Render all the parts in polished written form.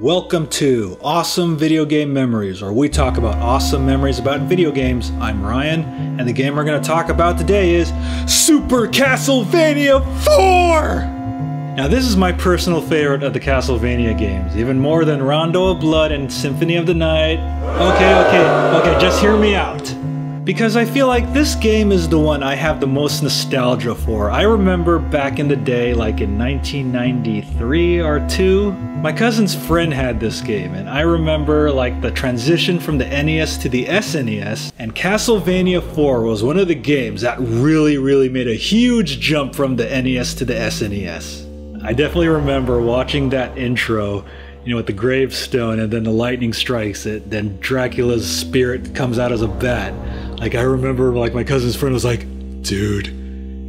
Welcome to Awesome Video Game Memories, where we talk about awesome memories about video games. I'm Ryan, and the game we're going to talk about today is Super Castlevania 4! Now this is my personal favorite of the Castlevania games, even more than Rondo of Blood and Symphony of the Night. Okay, just hear me out. Because I feel like this game is the one I have the most nostalgia for. I remember back in the day, like in 1993 or 2, my cousin's friend had this game, and I remember like the transition from the NES to the SNES, and Castlevania 4 was one of the games that really made a huge jump from the NES to the SNES. I definitely remember watching that intro, you know, with the gravestone, and then the lightning strikes it, then Dracula's spirit comes out as a bat. Like, I remember, like, my cousin's friend was like, "Dude,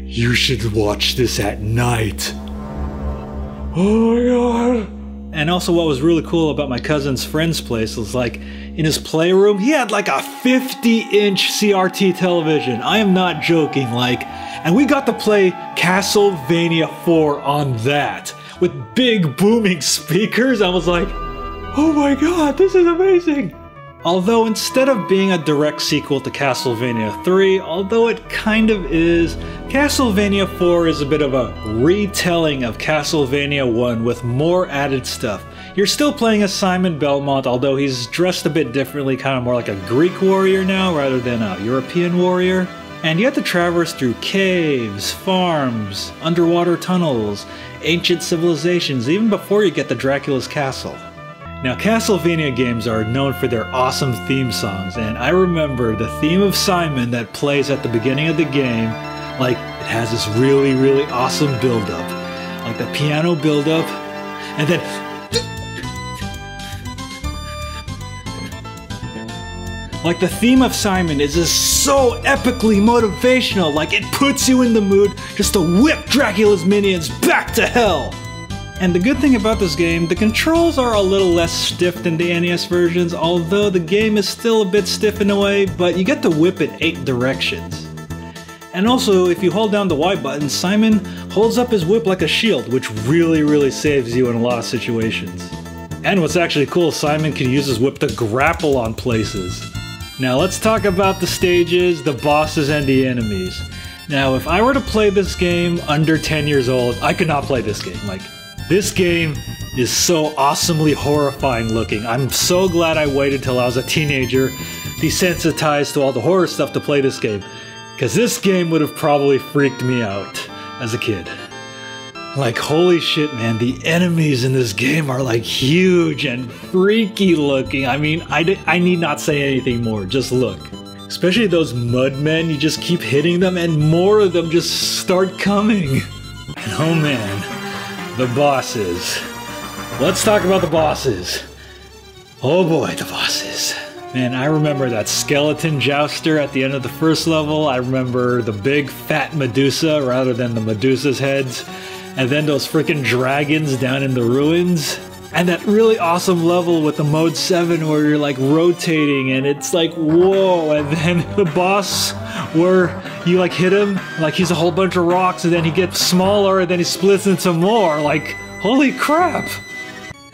you should watch this at night." Oh my god. And also what was really cool about my cousin's friend's place was, like, in his playroom, he had like a 50-inch CRT television. I am not joking, like, and we got to play Castlevania 4 on that with big booming speakers. I was like, oh my god, this is amazing. Although instead of being a direct sequel to Castlevania 3, although it kind of is, Castlevania 4 is a bit of a retelling of Castlevania 1 with more added stuff. You're still playing as Simon Belmont, although he's dressed a bit differently, kind of more like a Greek warrior now rather than a European warrior. And you have to traverse through caves, farms, underwater tunnels, ancient civilizations, even before you get to Dracula's castle. Now, Castlevania games are known for their awesome theme songs, and I remember the theme of Simon that plays at the beginning of the game, like, it has this really awesome build-up. Like the piano build-up, and then like the theme of Simon is just so epically motivational, like it puts you in the mood just to whip Dracula's minions back to hell! And the good thing about this game, the controls are a little less stiff than the NES versions, although the game is still a bit stiff in a way, but you get to whip it 8 directions. And also, if you hold down the Y button, Simon holds up his whip like a shield, which really saves you in a lot of situations. And what's actually cool, Simon can use his whip to grapple on places. Now let's talk about the stages, the bosses, and the enemies. Now, if I were to play this game under 10 years old, I could not play this game. Like, this game is so awesomely horrifying looking. I'm so glad I waited till I was a teenager, desensitized to all the horror stuff to play this game. Because this game would have probably freaked me out as a kid. Like, holy shit, man, the enemies in this game are like huge and freaky looking. I mean, I need not say anything more, just look. Especially those mudmen, you just keep hitting them and more of them just start coming. And oh man, the bosses. Let's talk about the bosses. Oh boy, the bosses. Man, I remember that skeleton jouster at the end of the first level. I remember the big fat Medusa rather than the Medusa's heads. And then those freaking dragons down in the ruins. And that really awesome level with the mode 7 where you're like rotating and it's like, whoa. And then the boss where you like hit him, like he's a whole bunch of rocks and then he gets smaller and then he splits into more. Like, holy crap.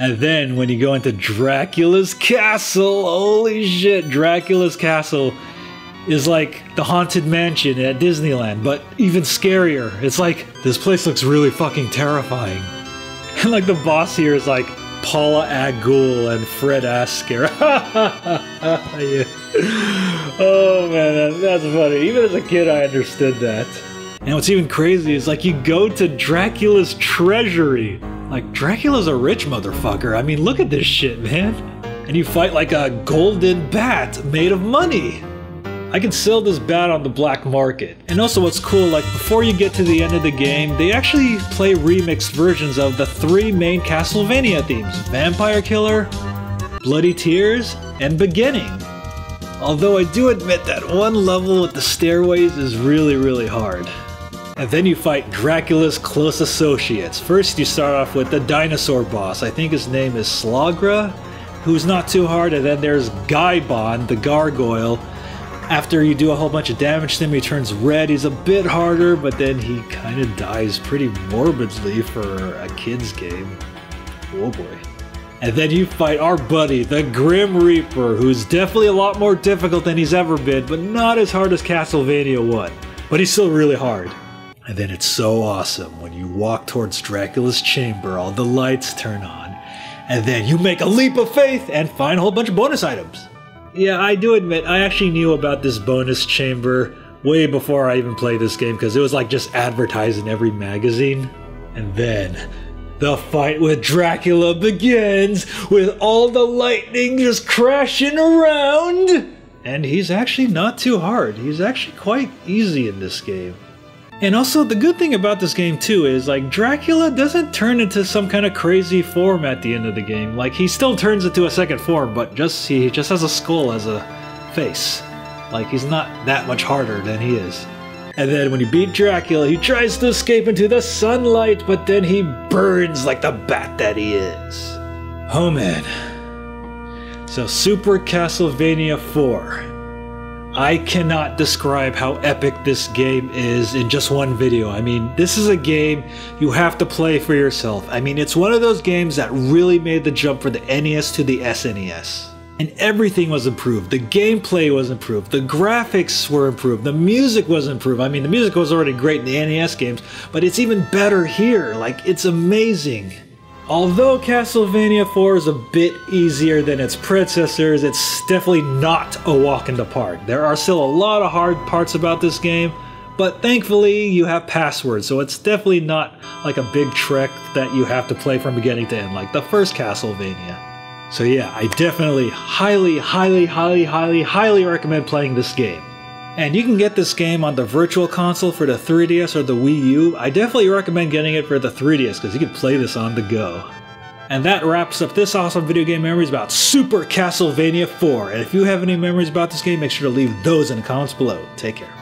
And then when you go into Dracula's castle, holy shit, Dracula's castle is like the Haunted Mansion at Disneyland, but even scarier. It's like, this place looks really fucking terrifying. And like the boss here is like Paula Abdul and Fred Astaire. Yeah. Oh man, that's funny. Even as a kid I understood that. And what's even crazy is like you go to Dracula's treasury. Like, Dracula's a rich motherfucker. I mean, look at this shit, man. And you fight like a golden bat made of money. I can sell this bat on the black market. And also what's cool, like before you get to the end of the game, they actually play remixed versions of the 3 main Castlevania themes: Vampire Killer, Bloody Tears, and Beginning. Although I do admit that one level with the stairways is really hard. And then you fight Dracula's close associates. First you start off with the dinosaur boss, I think his name is Slagra, who's not too hard, and then there's Gaibon, the gargoyle. After you do a whole bunch of damage to him, he turns red. He's a bit harder, but then he kind of dies pretty morbidly for a kid's game. Oh boy. And then you fight our buddy, the Grim Reaper, who's definitely a lot more difficult than he's ever been, but not as hard as Castlevania 1. But he's still really hard. And then it's so awesome when you walk towards Dracula's chamber, all the lights turn on, and then you make a leap of faith and find a whole bunch of bonus items. Yeah, I do admit, I actually knew about this bonus chamber way before I even played this game, because it was like just advertised in every magazine. And then the fight with Dracula begins with all the lightning just crashing around. And he's actually not too hard. He's actually quite easy in this game. And also, the good thing about this game too is, like, Dracula doesn't turn into some kind of crazy form at the end of the game. Like, he still turns into a second form, but he just has a skull as a face. Like, he's not that much harder than he is. And then when you beat Dracula, he tries to escape into the sunlight, but then he burns like the bat that he is. Oh man. So Super Castlevania 4. I cannot describe how epic this game is in just one video. I mean, this is a game you have to play for yourself. I mean, it's one of those games that really made the jump from the NES to the SNES. And everything was improved. The gameplay was improved. The graphics were improved. The music was improved. I mean, the music was already great in the NES games, but it's even better here. Like, it's amazing. Although Castlevania 4 is a bit easier than its predecessors, it's definitely not a walk in the park. There are still a lot of hard parts about this game, but thankfully you have passwords, so it's definitely not like a big trek that you have to play from beginning to end, like the first Castlevania. So yeah, I definitely highly recommend playing this game. And you can get this game on the Virtual Console for the 3DS or the Wii U. I definitely recommend getting it for the 3DS because you can play this on the go. And that wraps up this awesome video game memories about Super Castlevania 4. And if you have any memories about this game, make sure to leave those in the comments below. Take care.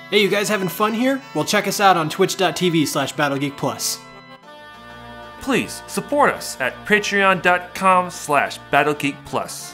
Hey, you guys having fun here? Well, check us out on twitch.tv/BattleGeekPlus. Please support us at patreon.com/BattleGeekPlus.